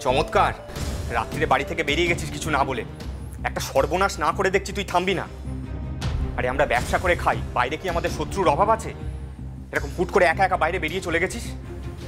চমৎকার, রাত্রিরে বাড়ি থেকে বেরিয়ে গেছিস কিছু না বলে। একটা সর্বনাশ না করে দেখছি তুই থামবি না। আরে আমরা ব্যবসা করে খাই, বাইরে কি আমাদের শত্রুর অভাব আছে? এরকম হুট করে একা একা বাইরে বেরিয়ে চলে গেছিস।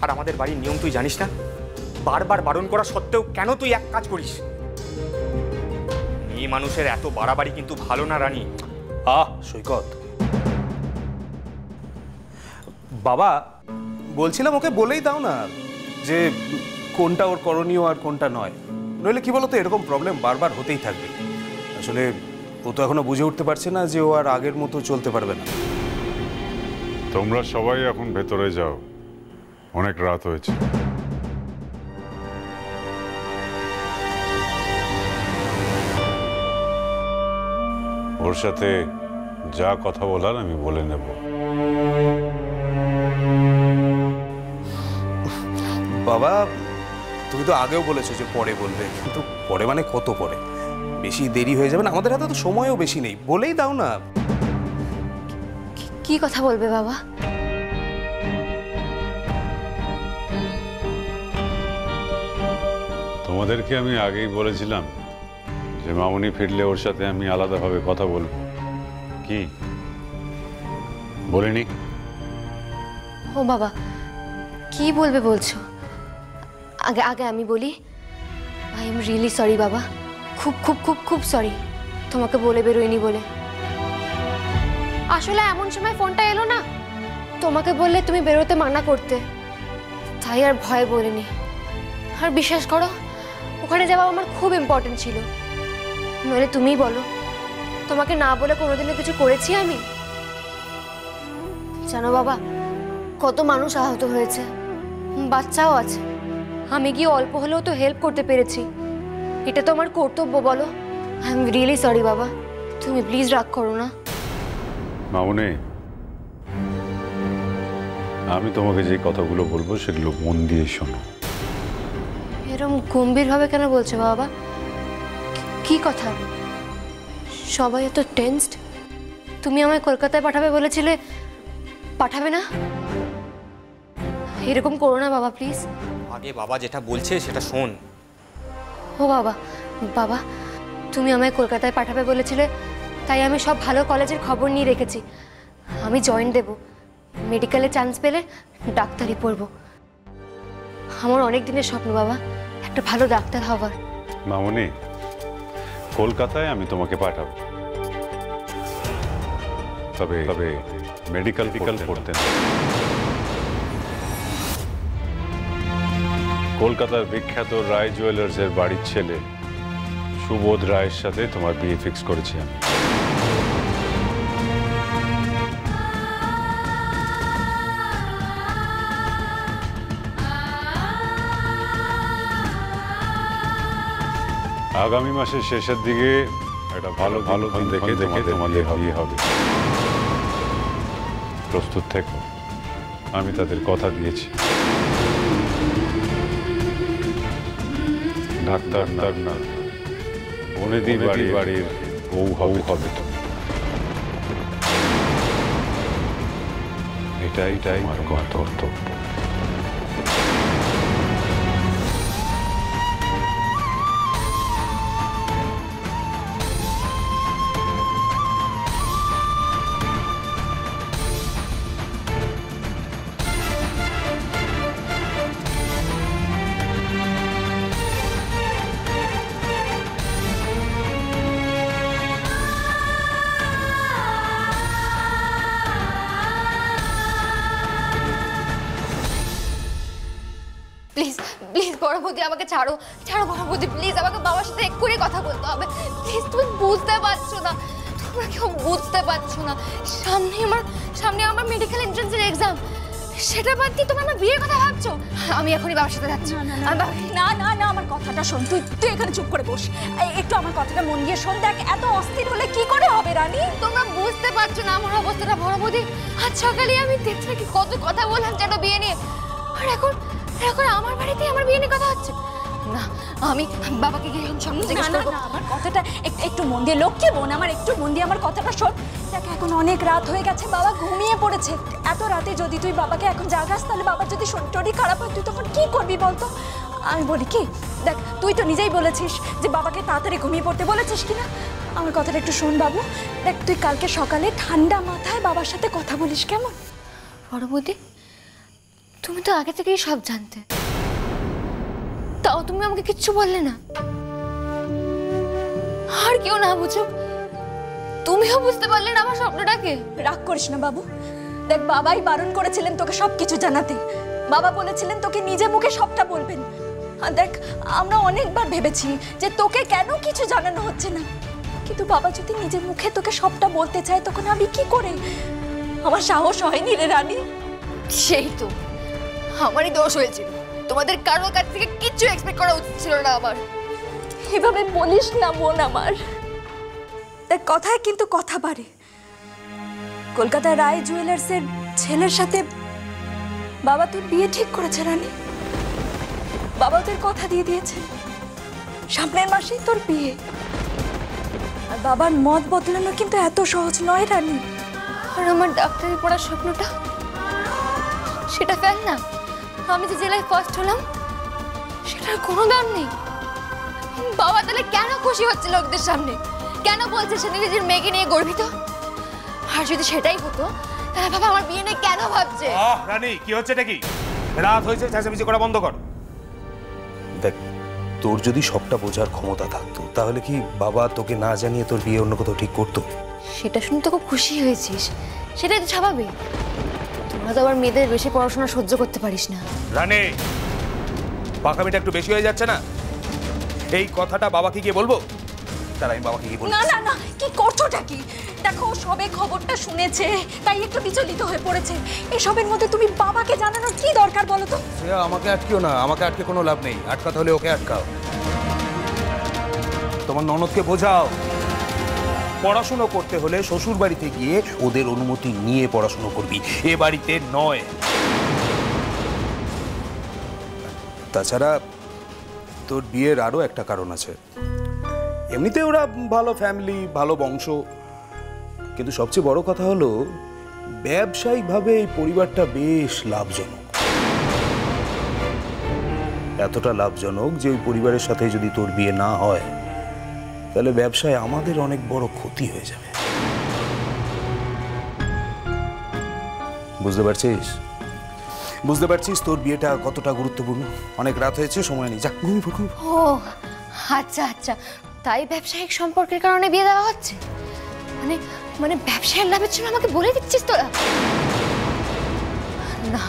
আর আমাদের বাড়ির নিয়ম তুই জানিস না? বারবার বারণ করা সত্ত্বেও কেন তুই এক কাজ করিস? মেয়ে মানুষের এত বাড়াবাড়ি কিন্তু ভালো না রানী। সৈকত বাবা, বলছিলাম ওকে বলেই দাও না যে কোনটা ওর করণীয় আর কোনটা নয়। নইলে কি বলতো, এরকম প্রবলেম বারবার হতেই থাকবে। আসলে ও তো এখনো বুঝে উঠতে পারছে না যে ও আর আগের মতো চলতে পারবে না। তোমরা সবাই এখন ভেতরে যাও, অনেক রাত হয়েছে। ওর সাথে যা কথা বলার আমি বলে নেব। বাবা, তুমি তো আগেও বলেছো যে পরে বলবে, কিন্তু পরে মানে কত পরে? বেশি দেরি হয়ে যাবে না, আমাদের হাতে তো সময়ও বেশি নেই। বলেই দাও না। কি কথা বলবে বাবা? তোমাদেরকে আমি আগেই বলেছিলাম যে মামুনি ফিরলে ওর সাথে আমি আলাদাভাবে কথা বলবো। কি বলিনি? ও বাবা, কি বলবে বলছো? আগে আগে আমি বলি। আই এম রিয়েলি সরি বাবা, খুব খুব খুব খুব সরি তোমাকে বলে বেরোয়নি বলে। আসলে এমন সময় ফোনটা এলো না, তোমাকে বললে তুমি বেরোতে মানা করতে, তাই আর ভয় বলিনি। আর বিশ্বাস করো, ওখানে যাওয়া আমার খুব ইম্পর্টেন্ট ছিল। নইলে তুমিই বলো, তোমাকে না বলে কোনোদিনও কিছু করেছি আমি? জানো বাবা, কত মানুষ আহত হয়েছে, বাচ্চাও আছে। আমি গিয়ে অল্প হলেও তো হেল্প করতে পেরেছি। এটা তো আমার কর্তব্য, বলো। আই এম রিয়েলি সরি বাবা, তুমি প্লিজ রাগ করো না। মামুনি, আমি তোমাকে যে কথাগুলো বলবো সেগুলো মন দিয়ে শোনো। এরকম গম্ভীরভাবে কেন বলছো বাবা? কি কথা? সবাই এত টেনসড। তুমি আমায় কলকাতায় পাঠাবে বলেছিলে, পাঠাবে না? এরকম করো না বাবা, প্লিজ। আগে বাবা যেটা বলছে সেটা শোন। ও বাবা, বাবা তুমি আমায় কলকাতায় পাঠাবে বলেছিলে, তাই আমি সব ভালো কলেজের খবর নিয়ে রেখেছি। আমি জয়েন দেব, মেডিকেলে চান্স পেলে ডাক্তারি পড়ব। আমার অনেক দিনের স্বপ্ন বাবা, একটা ভালো ডাক্তার হওয়ার। মামুনি, কলকাতায় আমি তোমাকে পাঠাবো, তবে তবে মেডিকেল পড়তে না। কলকাতার বিখ্যাত রায় জুয়েলার্সের বাড়ির ছেলে সুবোধ রায়ের সাথে তোমার বিয়ে ফিক্স করেছি আমি। আগামী মাসের শেষের দিকে একটা ভালো ভালো দিন দেখে তোমাদের বিয়ে হবে। প্রস্তুত থেকো, আমি তাদের কথা দিয়েছি। ডাক্তার না, বনেদি বাড়ির বউ হবে তো। এটাই আমার কর্তব্য। প্লিজ প্লিজ বড় বৌদি, আমাকে ছাড়ো ছাড়ো বড় বৌদি, প্লিজ আমাকে বাবার সাথে এক্ষুনি কথা বলতে হবে। প্লিজ, তুমি বুঝতে পারছো না, তোমরা কেউ বুঝতে পারছো না। সামনে আমার মেডিকেল এন্ট্রান্সের এক্সাম, সেটা বাদ দিয়ে তোমরা আমার বিয়ের কথা ভাবছো। আমি এখনই বাবার সাথে যাচ্ছি। না না না, আমার কথাটা শোন। তুই এখানে চুপ করে বস, একটু আমার কথাটা মন দিয়ে শোন। দেখ, এত অস্থির হলে কি করে হবে রানী? তোমরা বুঝতে পারছো না আমার অবস্থাটা বড় বৌদি। আজ সকালে আমি দেখছি কি কত কথা বললাম যেন বিয়ে নিয়ে, আর এখন আমার বাড়িতে আমার বিয়ে নিয়ে কথা হচ্ছে। না, আমি বাবাকে গিয়ে সামনে জিজ্ঞেস করব। না, আমার কথাটা একটু মন দিয়ে, লক্ষ্মী বোন আমার, একটু মন দিয়ে আমার কথাটা শোন। দেখ, এখন অনেক রাত হয়ে গেছে, বাবা ঘুমিয়ে পড়েছে। এত রাতে যদি তুই বাবাকে এখন জাগাস, তাহলে বাবার যদি শরীর খারাপ হয়, তুই তখন কি করবি বলতো? আমি বলি কি, দেখ তুই তো নিজেই বলেছিস যে বাবাকে তাড়াতাড়ি ঘুমিয়ে পড়তে বলেছিস কিনা। আমার কথাটা একটু শোন বাবু। দেখ তুই কালকে সকালে ঠান্ডা মাথায় বাবার সাথে কথা বলিস, কেমন? বড় বৌদি, তুমি তো আগে থেকেই সব জানতে, তাও তুমি আমাকে কিচ্ছু বললে না। আর কেউ না বুঝুক, তুমিও বুঝতে পারলে না আমার স্বপ্নটাকে। রাগ করিস না বাবু। দেখ বাবাই বারণ করেছিলেন তোকে সবকিছু জানাতে। বাবা বলেছিলেন তোকে নিজে মুখে সবটা বলবেন। আর দেখ আমরা অনেকবার ভেবেছি যে তোকে কেন কিছু জানানো হচ্ছে না, কিন্তু বাবা যদি নিজে মুখে তোকে সবটা বলতে চায় তখন আমি কি করে? আমার সাহস হয়নি রে রানী। সেই তো আমারই দোষ হয়েছিল, তোমাদের কারোর কাছ থেকে কিচ্ছু এক্সপেক্ট করা উচিত ছিল না আমার। এভাবে বলিস না বোন আমার। দেখ কথায় কিন্তু কথা বাড়ে। কলকাতার রায় জুয়েলার্সের ছেলের সাথে বাবা তোর বিয়ে ঠিক করেছে রানী। বাবা তোর কথা দিয়ে দিয়েছে, সামনের মাসেই তোর বিয়ে। আর বাবার মত বদলানো কিন্তু এত সহজ নয় রানী। আর আমার ডাক্তারি পড়ার স্বপ্নটা, সেটা ফেল না। আমি যে জেলায় ফার্স্ট হলাম সেটার কোনো দাম নেই। বাবা তাহলে কেন খুশি হচ্ছে লোকদের সামনে? কেন বলছে সে নিজের মেয়েকে নিয়ে গর্বিত? আর যদি সেটাই হতো তাহলে বাবা আমার বিয়ে নিয়ে কেন ভাবছে? রানী, কি হচ্ছে এটা? কি রাত হয়েছে, চেঁচামেচি করা বন্ধ কর। দেখ, তোর যদি সবটা বোঝার ক্ষমতা থাকতো তাহলে কি বাবা তোকে না জানিয়ে তোর বিয়ে অন্য কোথাও ঠিক করতো? সেটা শুনে তো খুব খুশি হয়েছিস, সেটাই তো স্বাভাবিক। তোমরা তো আবার মেয়েদের বেশি পড়াশোনা সহ্য করতে পারিস না। রানী, পাকামিটা একটু বেশি হয়ে যাচ্ছে না? এই কথাটা বাবাকে গিয়ে বলবো? তার আমি বাবাকে গিয়ে বলবো। না না না, কি করছোটা কি? দেখো সবে খবরটা শুনেছে তাই একটু বিচলিত হয়ে পড়েছে। এসবের মধ্যে তুমি বাবাকে জানানোর কি দরকার বলো তো? আমাকে আটকিও না, আমাকে আটকে কোনো লাভ নেই। আটকাতে হলে ওকে আটকাও। তোমার ননদকে বোঝাও, পড়াশুনো করতে হলে শ্বশুর বাড়িতে গিয়ে ওদের অনুমতি নিয়ে পড়াশুনো করবি, এ বাড়িতে নয়। তাছাড়া তোর বিয়ের আরো একটা কারণ আছে। এমনিতে ওরা ভালো ফ্যামিলি, ভালো বংশ, কিন্তু সবচেয়ে বড় কথা হলো ব্যবসায়িকভাবে এই পরিবারটা বেশ লাভজনক। এতটা লাভজনক যে ওই পরিবারের সাথে যদি তোর বিয়ে না হয় তাহলে ব্যবসায় আমাদের অনেক বড় ক্ষতি হয়ে যাবে। বুঝতে পারছিস? বুঝতে পারছিস তোর বিয়েটা কতটা গুরুত্বপূর্ণ? অনেক রাত হয়েছে, সময় নেই, যা ঘুমিয়ে পড়। ও আচ্ছা আচ্ছা, তাই ব্যবসায়িক সম্পর্কের কারণে বিয়ে দেওয়া হচ্ছে? মানে মানে ব্যবসায়ের লাভের জন্য আমাকে বলে দিচ্ছিস তোরা? না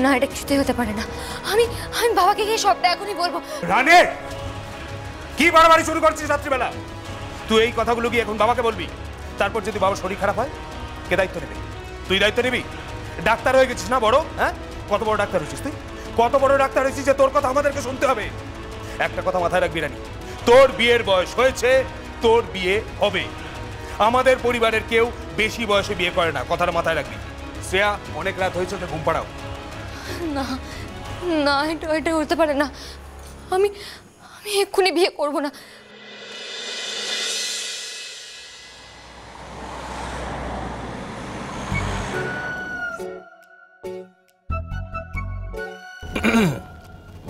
না, এটা কিছুতেই হতে পারে না। আমি আমি বাবাকে গিয়ে সবটা এখনই বলবো। রানে, কি বাড়াবাড়ি শুরু করছিস রাত্রিবেলা? তুই এই কথাগুলো কি এখন বাবাকে বলবি? তারপর যদি বাবার শরীর খারাপ হয় কে দায়িত্ব নেবে? তুই দায়িত্ব নিবি? ডাক্তার হয়ে গেছিস না বড়? হ্যাঁ, কত বড় ডাক্তার হয়েছিস তুই? কত বড় ডাক্তার হয়েছিস যে তোর কথা আমাদেরকে শুনতে হবে? একটা কথা মাথায় রাখবি রানী, তোর বিয়ের বয়স হয়েছে, তোর বিয়ে হবে। আমাদের পরিবারের কেউ বেশি বয়সে বিয়ে করে না, কথাটা মাথায় রাখবি। শ্রেয়া, অনেক রাত হয়েছে, ওকে ঘুম পাড়াও। না না, এটা হতে পারে না। আমি আমি এক্ষুনি বিয়ে করব না।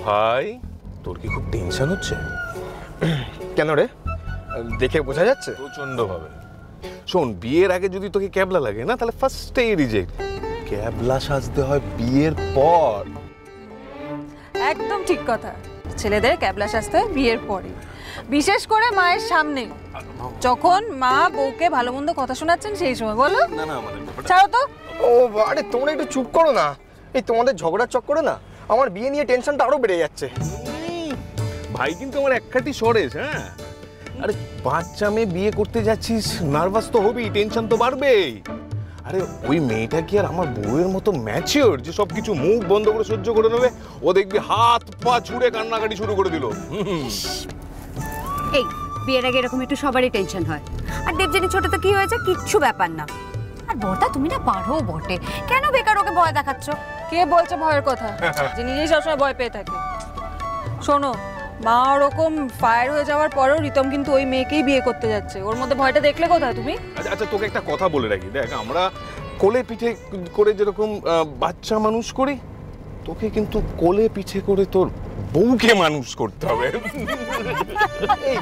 ভাই, তোর কি খুব টেনশন হচ্ছে? কেন রে? দেখে বোঝা যাচ্ছে প্রচন্ড ভাবে। শোন, বিয়ের আগে যদি তোকে ক্যাবলা লাগে না, তাহলে ফার্স্টেই রিজেক্ট। ক্যাবলা সাজতে হয় বিয়ের পর। একদম ঠিক কথা। ছেলেদের ক্যাবলা সাজতে হয় বিয়ের পরে, বিশেষ করে মায়ের সামনে, যখন মা বউকে ভালো মন্দ কথা শোনাচ্ছেন সেই সময়। বলো না না, আমাদের ছাড়ো তো। ও আরে তোমরা একটু চুপ করো না। এই তোমাদের ঝগড়ার চক্করে না আমার বিয়ে নিয়ে টেনশনটা আরো বেড়ে যাচ্ছে। ভাই কিন্তু আমার একখাটি সরেস। হ্যাঁ, আরে বাচ্চা মেয়ে বিয়ে করতে যাচ্ছিস, নার্ভাস তো হবেই, টেনশন তো বাড়বেই। আরে ওই মেয়েটা কি আর আমার বউয়ের মতো ম্যাচিওর যে সব কিছু মুখ বন্ধ করে সহ্য করে নেবে? ও দেখবি হাত পা ছুঁড়ে কান্নাকাটি শুরু করে দিল। এই বিয়ের আগে এরকম একটু সবারই টেনশন হয়। আর দেবজানি ছোট তো কি হয়েছে, কিচ্ছু ব্যাপার না। আর বড়দা তুমি না পারো বটে, কেন বেকার ওকে ভয় দেখাচ্ছ? কে বলছে ভয়ের কথা? যে নিজেই সবসময় ভয় পেয়ে থাকে। শোনো, মা ওরকম ফায়ার হয়ে যাওয়ার পরেও রিতম কিন্তু ওই মেয়েকেই বিয়ে করতে যাচ্ছে। ওর মধ্যে ভয়টা দেখলে কোথায় তুমি? আচ্ছা আচ্ছা, তোকে একটা কথা বলে রাখি, দেখ আমরা কোলে পিঠে করে যেরকম বাচ্চা মানুষ করি, তোকে কিন্তু কোলে পিঠে করে তোর বউকে মানুষ করতে হবে। এই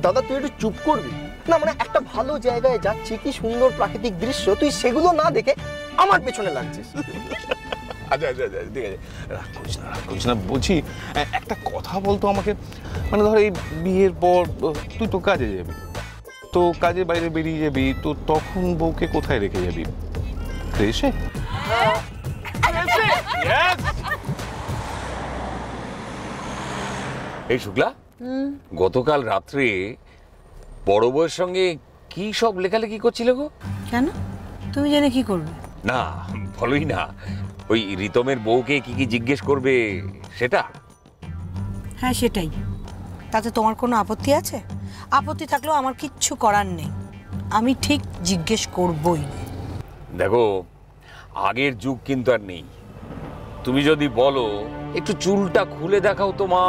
দাদা তুই একটু চুপ করবি না? মানে একটা ভালো জায়গায় যাচ্ছি, কি সুন্দর প্রাকৃতিক দৃশ্য, তুই সেগুলো না দেখে আমার পেছনে লাগছিস। আচ্ছা আচ্ছা আচ্ছা ঠিক আছে, রাগ করিস না বলছি। একটা কথা বলতো আমাকে, মানে ধর এই বিয়ের পর তুই তো কাজে যাবি, তো কাজে বাইরে বেরিয়ে যাবি, তো তখন বউকে কোথায় রেখে যাবি? ক্রেশে? এই শুক্লা, গতকাল রাত্রে বড় বউয়ের সঙ্গে কি সব লেখালেখি করছিলে গো? কেন, তুমি জেনে কি করবে? না বলোই না, ওই রিতমের বউকে কি কি জিজ্ঞেস করবে সেটা। হ্যাঁ সেটাই। তাতে তোমার কোনো আপত্তি আছে? আপত্তি থাকলেও আমার কিচ্ছু করার নেই, আমি ঠিক জিজ্ঞেস করবই। দেখো, আগের যুগ কিন্তু আর নেই। তুমি যদি বলো একটু চুলটা খুলে দেখাও তো মা,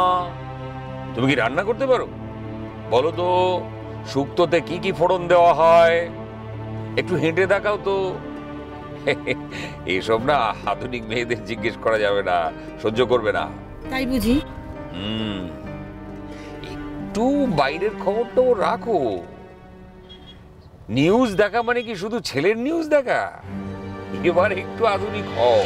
তুমি কি রান্না করতে পারো? বলো তো শুক্তোতে কি কি ফোড়ন দেওয়া হয়, একটু হেঁটে দেখাও তো। এসব না আধুনিক মেয়েদের জিজ্ঞেস করা যাবে না, সহ্য করবে না। তাই বুঝি? একটু বাইরের খবরটাও রাখো। নিউজ দেখা মানে কি শুধু ছেলের নিউজ দেখা? এবার একটু আধুনিক হও।